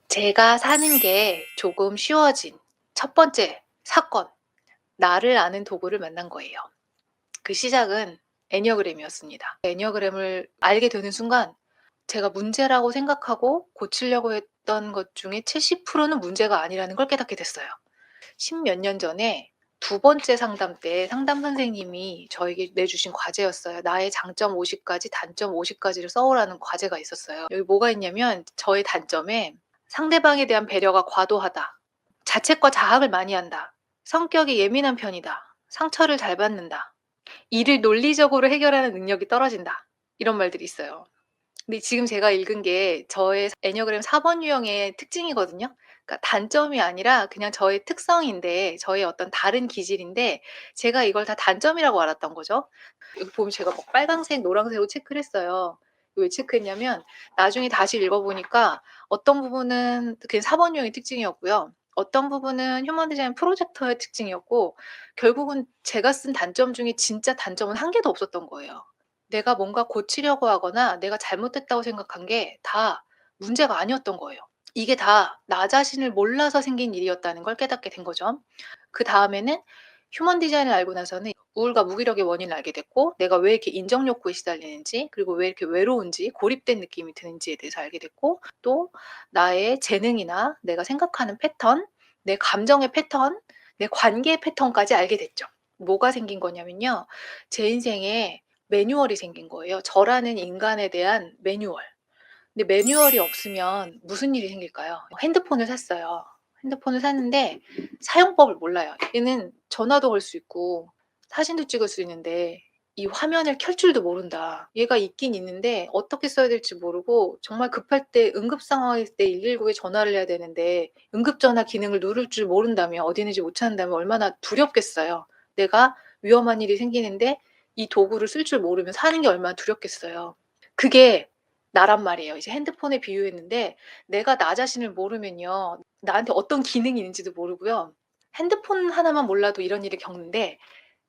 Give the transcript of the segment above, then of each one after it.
제가 사는 게 조금 쉬워진 첫 번째 사건, 나를 아는 도구를 만난 거예요. 그 시작은 애니어그램이었습니다. 애니어그램을 알게 되는 순간 제가 문제라고 생각하고 고치려고 했던 것 중에 70%는 문제가 아니라는 걸 깨닫게 됐어요. 십몇 년 전에 두 번째 상담 때 상담 선생님이 저에게 내주신 과제였어요. 나의 장점 50가지, 단점 50가지를 써오라는 과제가 있었어요. 여기 뭐가 있냐면 저의 단점에 상대방에 대한 배려가 과도하다. 자책과 자학을 많이 한다. 성격이 예민한 편이다. 상처를 잘 받는다. 일을 논리적으로 해결하는 능력이 떨어진다. 이런 말들이 있어요. 근데 지금 제가 읽은 게 저의 애니어그램 4번 유형의 특징이거든요. 그러니까 단점이 아니라 그냥 저의 특성인데 저의 어떤 다른 기질인데 제가 이걸 다 단점이라고 알았던 거죠. 여기 보면 제가 막 빨강색, 노란색으로 체크를 했어요. 왜 체크했냐면 나중에 다시 읽어보니까 어떤 부분은 그냥 4번 유형의 특징이었고요. 어떤 부분은 휴먼 디자인 프로젝터의 특징이었고 결국은 제가 쓴 단점 중에 진짜 단점은 한 개도 없었던 거예요. 내가 뭔가 고치려고 하거나 내가 잘못됐다고 생각한 게 다 문제가 아니었던 거예요. 이게 다 나 자신을 몰라서 생긴 일이었다는 걸 깨닫게 된 거죠. 그다음에는 휴먼 디자인을 알고 나서는 우울과 무기력의 원인을 알게 됐고 내가 왜 이렇게 인정 욕구에 시달리는지 그리고 왜 이렇게 외로운지 고립된 느낌이 드는지에 대해서 알게 됐고 또 나의 재능이나 내가 생각하는 패턴, 내 감정의 패턴, 내 관계의 패턴까지 알게 됐죠. 뭐가 생긴 거냐면요. 제 인생에 매뉴얼이 생긴 거예요. 저라는 인간에 대한 매뉴얼. 근데 매뉴얼이 없으면 무슨 일이 생길까요? 핸드폰을 샀어요. 핸드폰을 샀는데 사용법을 몰라요. 얘는 전화도 걸 수 있고 사진도 찍을 수 있는데 이 화면을 켤 줄도 모른다. 얘가 있긴 있는데 어떻게 써야 될지 모르고 정말 급할 때 응급 상황일 때 119에 전화를 해야 되는데 응급전화 기능을 누를 줄 모른다면 어디 있는지 못 찾는다면 얼마나 두렵겠어요. 내가 위험한 일이 생기는데 이 도구를 쓸 줄 모르면 사는 게 얼마나 두렵겠어요. 그게 나란 말이에요. 이제 핸드폰에 비유했는데 내가 나 자신을 모르면요. 나한테 어떤 기능이 있는지도 모르고요. 핸드폰 하나만 몰라도 이런 일을 겪는데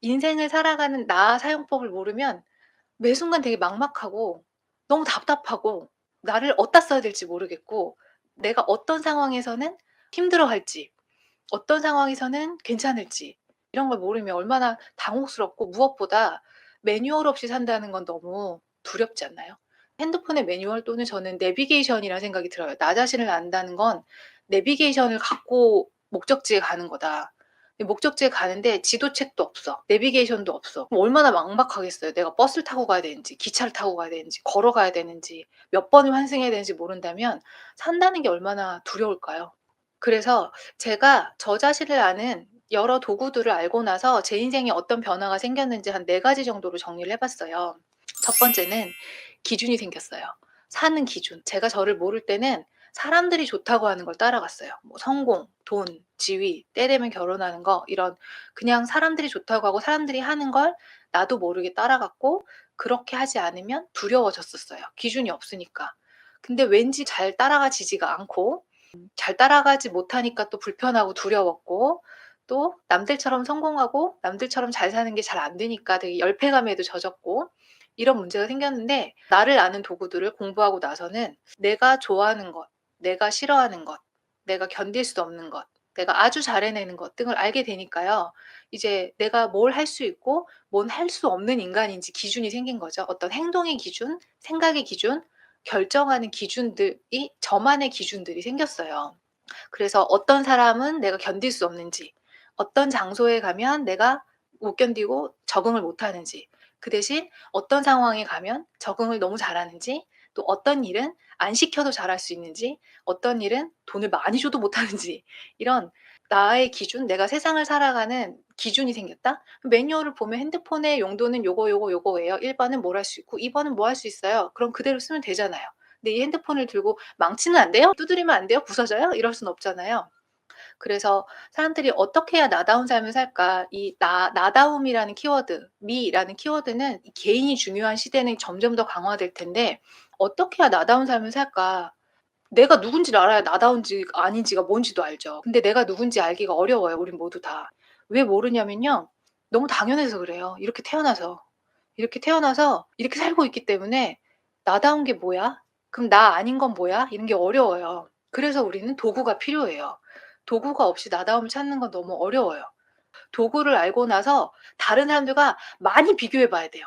인생을 살아가는 나 사용법을 모르면 매 순간 되게 막막하고 너무 답답하고 나를 어디다 써야 될지 모르겠고 내가 어떤 상황에서는 힘들어할지 어떤 상황에서는 괜찮을지 이런 걸 모르면 얼마나 당혹스럽고 무엇보다 매뉴얼 없이 산다는 건 너무 두렵지 않나요? 핸드폰의 매뉴얼 또는 저는 내비게이션이라는 생각이 들어요. 나 자신을 안다는 건 내비게이션을 갖고 목적지에 가는 거다. 근데 목적지에 가는데 지도책도 없어. 내비게이션도 없어. 그럼 얼마나 막막하겠어요. 내가 버스를 타고 가야 되는지, 기차를 타고 가야 되는지, 걸어가야 되는지, 몇 번을 환승해야 되는지 모른다면 산다는 게 얼마나 두려울까요? 그래서 제가 저 자신을 아는 여러 도구들을 알고 나서 제 인생에 어떤 변화가 생겼는지 한 4가지 정도로 정리를 해 봤어요. 첫 번째는 기준이 생겼어요. 사는 기준. 제가 저를 모를 때는 사람들이 좋다고 하는 걸 따라갔어요. 뭐 성공, 돈, 지위, 때 되면 결혼하는 거 이런 그냥 사람들이 좋다고 하고 사람들이 하는 걸 나도 모르게 따라갔고 그렇게 하지 않으면 두려워졌었어요. 기준이 없으니까. 근데 왠지 잘 따라가지지가 않고 잘 따라가지 못하니까 또 불편하고 두려웠고 또 남들처럼 성공하고 남들처럼 잘 사는 게 잘 안 되니까 되게 열패감에도 젖었고 이런 문제가 생겼는데 나를 아는 도구들을 공부하고 나서는 내가 좋아하는 것, 내가 싫어하는 것, 내가 견딜 수 없는 것, 내가 아주 잘 해내는 것 등을 알게 되니까요. 이제 내가 뭘 할 수 있고 뭔 할 수 없는 인간인지 기준이 생긴 거죠. 어떤 행동의 기준, 생각의 기준, 결정하는 기준들이 저만의 기준들이 생겼어요. 그래서 어떤 사람은 내가 견딜 수 없는지, 어떤 장소에 가면 내가 못 견디고 적응을 못 하는지, 그 대신 어떤 상황에 가면 적응을 너무 잘하는지, 또 어떤 일은 안 시켜도 잘할 수 있는지, 어떤 일은 돈을 많이 줘도 못하는지, 이런 나의 기준, 내가 세상을 살아가는 기준이 생겼다? 매뉴얼을 보면 핸드폰의 용도는 요거, 요거, 요거예요. 1번은 뭘 할 수 있고, 2번은 뭐 할 수 있어요. 그럼 그대로 쓰면 되잖아요. 근데 이 핸드폰을 들고 망치는 안 돼요? 두드리면 안 돼요? 부서져요? 이럴 순 없잖아요. 그래서 사람들이 '어떻게 해야 나다운 삶을 살까?' 이 나다움이라는 키워드, 미라는 키워드는 이 개인이 중요한 시대는 점점 더 강화될 텐데 '어떻게 해야 나다운 삶을 살까?' 내가 누군지를 알아야 나다운지 아닌지가 뭔지도 알죠. 근데 내가 누군지 알기가 어려워요, 우린 모두 다. 왜 모르냐면요. 너무 당연해서 그래요, 이렇게 태어나서. 이렇게 태어나서 이렇게 살고 있기 때문에 '나다운 게 뭐야? 그럼 나 아닌 건 뭐야?' 이런 게 어려워요. 그래서 우리는 도구가 필요해요. 도구가 없이 나다움을 찾는 건 너무 어려워요. 도구를 알고 나서 다른 사람들과 많이 비교해 봐야 돼요.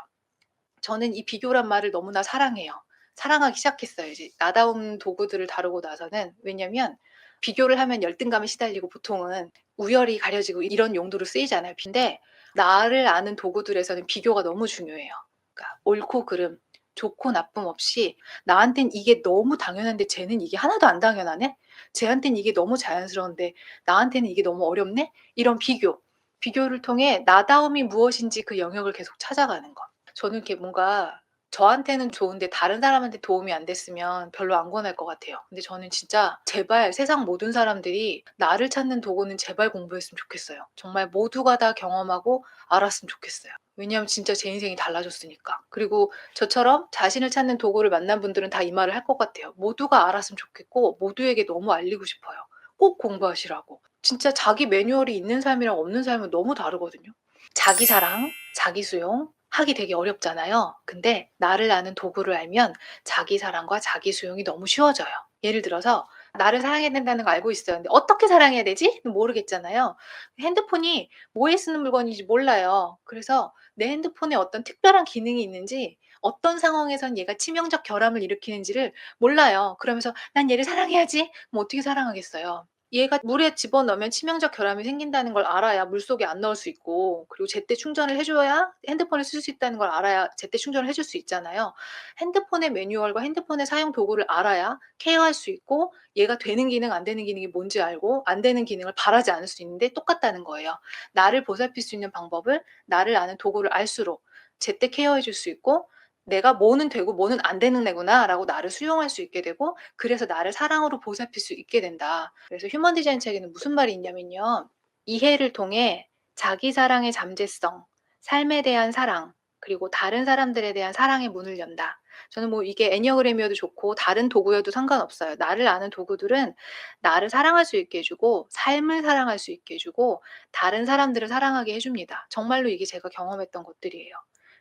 저는 이 비교란 말을 너무나 사랑해요. 사랑하기 시작했어요. 이제 나다운 도구들을 다루고 나서는. 왜냐면 비교를 하면 열등감에 시달리고 보통은 우열이 가려지고 이런 용도로 쓰이잖아요. 근데 나를 아는 도구들에서는 비교가 너무 중요해요. 그러니까 옳고 그름, 좋고 나쁨 없이 나한텐 이게 너무 당연한데 쟤는 이게 하나도 안 당연하네? 쟤한텐 이게 너무 자연스러운데 나한테는 이게 너무 어렵네? 이런 비교. 비교를 통해 나다움이 무엇인지 그 영역을 계속 찾아가는 거. 저는 이렇게 뭔가 저한테는 좋은데 다른 사람한테 도움이 안 됐으면 별로 안 권할 것 같아요. 근데 저는 진짜 제발 세상 모든 사람들이 나를 찾는 도구는 제발 공부했으면 좋겠어요. 정말 모두가 다 경험하고 알았으면 좋겠어요. 왜냐하면 진짜 제 인생이 달라졌으니까. 그리고 저처럼 자신을 찾는 도구를 만난 분들은 다 이 말을 할 것 같아요. 모두가 알았으면 좋겠고 모두에게 너무 알리고 싶어요. 꼭 공부하시라고. 진짜 자기 매뉴얼이 있는 삶이랑 없는 삶은 너무 다르거든요. 자기 사랑, 자기 수용 하기 되게 어렵잖아요. 근데 나를 아는 도구를 알면 자기 사랑과 자기 수용이 너무 쉬워져요. 예를 들어서 나를 사랑해야 된다는 걸 알고 있어요. 근데 어떻게 사랑해야 되지? 모르겠잖아요. 핸드폰이 뭐에 쓰는 물건인지 몰라요. 그래서 내 핸드폰에 어떤 특별한 기능이 있는지 어떤 상황에선 얘가 치명적 결함을 일으키는지를 몰라요. 그러면서 '난 얘를 사랑해야지.' 그럼 어떻게 사랑하겠어요. 얘가 물에 집어넣으면 치명적 결함이 생긴다는 걸 알아야 물속에 안 넣을 수 있고, 그리고 제때 충전을 해 줘야 핸드폰을 쓸 수 있다는 걸 알아야 제때 충전을 해줄 수 있잖아요. 핸드폰의 매뉴얼과 핸드폰의 사용 도구를 알아야 케어할 수 있고, 얘가 되는 기능 안 되는 기능이 뭔지 알고 안 되는 기능을 바라지 않을 수 있는데 똑같다는 거예요. 나를 보살필 수 있는 방법을, 나를 아는 도구를 알수록 제때 케어해 줄 수 있고, '내가 뭐는 되고 뭐는 안 되는 애구나.'라고 나를 수용할 수 있게 되고, 그래서 나를 사랑으로 보살필 수 있게 된다. 그래서 휴먼 디자인 책에는 무슨 말이 있냐면요. 이해를 통해 자기 사랑의 잠재성, 삶에 대한 사랑, 그리고 다른 사람들에 대한 사랑의 문을 연다. 저는 뭐 이게 애니어그램이어도 좋고 다른 도구여도 상관없어요. 나를 아는 도구들은 나를 사랑할 수 있게 해 주고 삶을 사랑할 수 있게 해 주고 다른 사람들을 사랑하게 해 줍니다. 정말로 이게 제가 경험했던 것들이에요.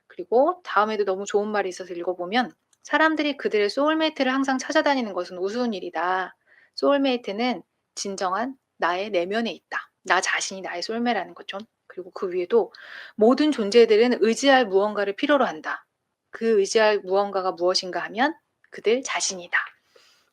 그리고 다음에도 너무 좋은 말이 있어서 읽어보면, 사람들이 그들의 소울메이트를 항상 찾아다니는 것은 우스운 일이다. 소울메이트는 진정한 나의 내면에 있다. 나 자신이 나의 소울메라는 거죠. 그리고 그 위에도 모든 존재들은 의지할 무언가를 필요로 한다. 그 의지할 무언가가 무엇인가 하면 그들 자신이다.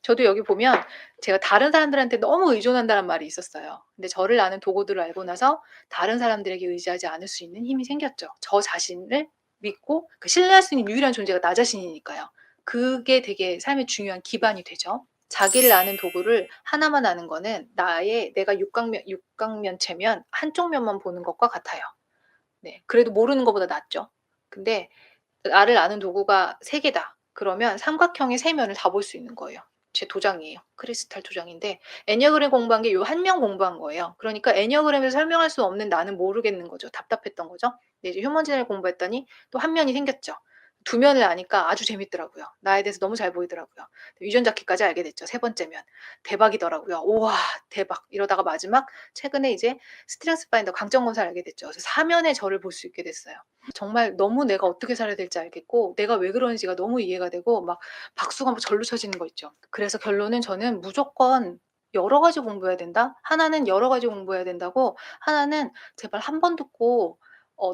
저도 여기 보면 제가 다른 사람들한테 너무 의존한다는 말이 있었어요. 근데 저를 아는 도구들을 알고 나서 다른 사람들에게 의지하지 않을 수 있는 힘이 생겼죠. 저 자신을 믿고 신뢰할 수 있는 유일한 존재가 나 자신이니까요. 그게 되게 삶의 중요한 기반이 되죠. 자기를 아는 도구를 하나만 아는 거는 내가 육각면체면 한쪽 면만 보는 것과 같아요. 네. 그래도 모르는 것보다 낫죠. 근데 나를 아는 도구가 3 개다. 그러면 삼각형의 3 면을 다 볼 수 있는 거예요. 제 도장이에요. 크리스탈 도장인데 애니어그램 공부한 게 요 한 명 공부한 거예요. 그러니까 애니어그램에서 설명할 수 없는 나는 모르겠는 거죠. 답답했던 거죠. 근데 이제 휴먼 디자인을 공부했더니 또 한 면이 생겼죠. 2 면을 아니까 아주 재밌더라고요. 나에 대해서 너무 잘 보이더라고요. 유전자 키까지 알게 됐죠, 3 번째 면. 대박이더라고요. 우와 대박. 이러다가 마지막 최근에 이제 스트렝스 파인더 강점 검사를 알게 됐죠. 그래서 사면의 저를 볼 수 있게 됐어요. 정말 너무 내가 어떻게 살아야 될지 알겠고 내가 왜 그러는지가 너무 이해가 되고 막 박수가 막 절로 쳐지는 거 있죠. 그래서 결론은 저는 무조건 여러 가지 공부해야 된다. 하나는 여러 가지 공부해야 된다고, 하나는 제발 한 번 듣고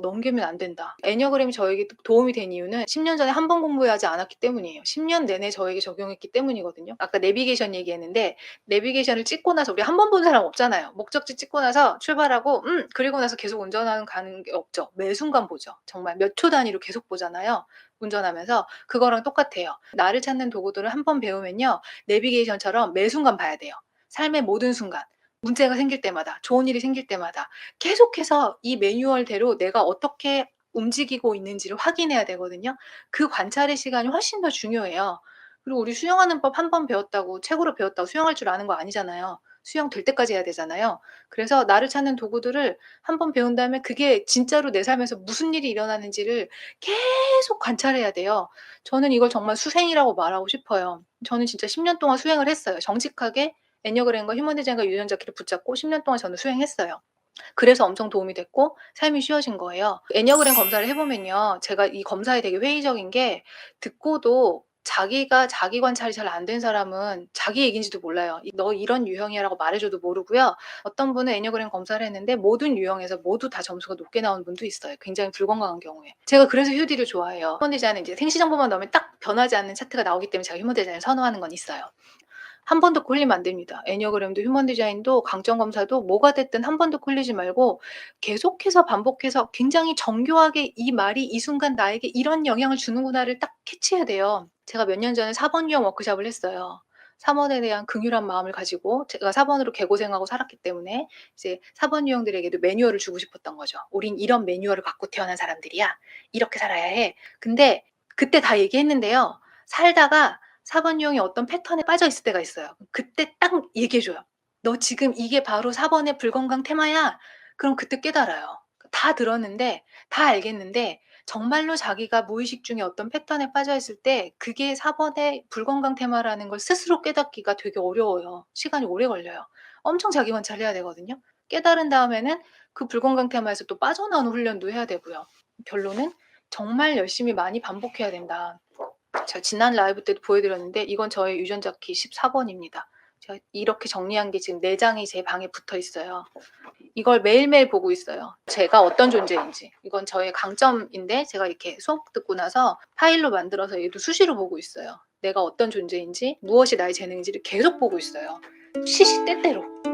넘기면 안 된다. 애니어그램이 저에게 도움이 된 이유는 10년 전에 한 번 공부하지 않았기 때문이에요. 10년 내내 저에게 적용했기 때문이거든요. 아까 내비게이션 얘기했는데 내비게이션을 찍고 나서 우리 한 번 본 사람 없잖아요. 목적지 찍고 나서 출발하고 그리고 나서 계속 운전하는 가는 게 없죠. 매 순간 보죠. 정말 몇 초 단위로 계속 보잖아요, 운전하면서. 그거랑 똑같아요. 나를 찾는 도구들을 한 번 배우면요. 내비게이션처럼 매 순간 봐야 돼요. 삶의 모든 순간. 문제가 생길 때마다, 좋은 일이 생길 때마다 계속해서 이 매뉴얼대로 내가 어떻게 움직이고 있는지를 확인해야 되거든요. 그 관찰의 시간이 훨씬 더 중요해요. 그리고 우리 수영하는 법 한 번 배웠다고 최고로 배웠다고 수영할 줄 아는 거 아니잖아요. 수영 될 때까지 해야 되잖아요. 그래서 나를 찾는 도구들을 한 번 배운 다음에 그게 진짜로 내 삶에서 무슨 일이 일어나는지를 계속 관찰해야 돼요. 저는 이걸 정말 수생이라고 말하고 싶어요. 저는 진짜 10년 동안 수행을 했어요. 정직하게 애니어그램과 휴먼 디자인과 유전자 키를 붙잡고 10년 동안 저는 수행했어요. 그래서 엄청 도움이 됐고 삶이 쉬워진 거예요. 애니어그램 검사를 해 보면요. 제가 이 검사에 되게 회의적인 게, 듣고도 자기가 자기 관찰이 잘 안 된 사람은 자기 얘기인지도 몰라요. "너 이런 유형이야."라고 말해 줘도 모르고요. 어떤 분은 애니어그램 검사를 했는데 모든 유형에서 모두 다 점수가 높게 나오는 분도 있어요, 굉장히 불건강한 경우에. 제가 그래서 휴디를 좋아해요. 휴먼 디자인은 이제 생시 정보만 넣으면 딱 변하지 않는 차트가 나오기 때문에 제가 휴먼 디자인을 선호하는 건 있어요. 한 번도 꼴리면 안 됩니다. 애니어그램도 휴먼 디자인도 강점 검사도 뭐가 됐든 한 번도 꼴리지 말고 계속해서 반복해서 굉장히 정교하게 '이 말이 이 순간 나에게 이런 영향을 주는구나.'를 딱 캐치해야 돼요. 제가 몇 년 전에 4번 유형 워크숍을 했어요. 3번에 대한 긍휼한 마음을 가지고, 제가 4번으로 개고생하고 살았기 때문에 이제 4번 유형들에게도 매뉴얼을 주고 싶었던 거죠. "우린 이런 매뉴얼을 갖고 태어난 사람들이야. 이렇게 살아야 해." 근데 그때 다 얘기했는데요. 살다가 4번 유형이 어떤 패턴에 빠져 있을 때가 있어요. 그때 딱 얘기해 줘요. "너 지금 이게 바로 4번의 불건강 테마야." 그럼 그때 깨달아요. 다 들었는데, 다 알겠는데 정말로 자기가 무의식 중에 어떤 패턴에 빠져 있을 때 그게 4번의 불건강 테마라는 걸 스스로 깨닫기가 되게 어려워요. 시간이 오래 걸려요. 엄청 자기 관찰해야 되거든요. 깨달은 다음에는 그 불건강 테마에서 또 빠져나오는 훈련도 해야 되고요. 결론은 정말 열심히 많이 반복해야 된다. 제가 지난 라이브 때도 보여드렸는데 이건 저의 유전자 키 14번입니다. 제가 이렇게 정리한 게 지금 4장이 제 방에 붙어 있어요. 이걸 매일매일 보고 있어요. 제가 어떤 존재인지. 이건 저의 강점인데 제가 이렇게 수업 듣고 나서 파일로 만들어서 얘도 수시로 보고 있어요. 내가 어떤 존재인지, 무엇이 나의 재능인지를 계속 보고 있어요. 시시때때로.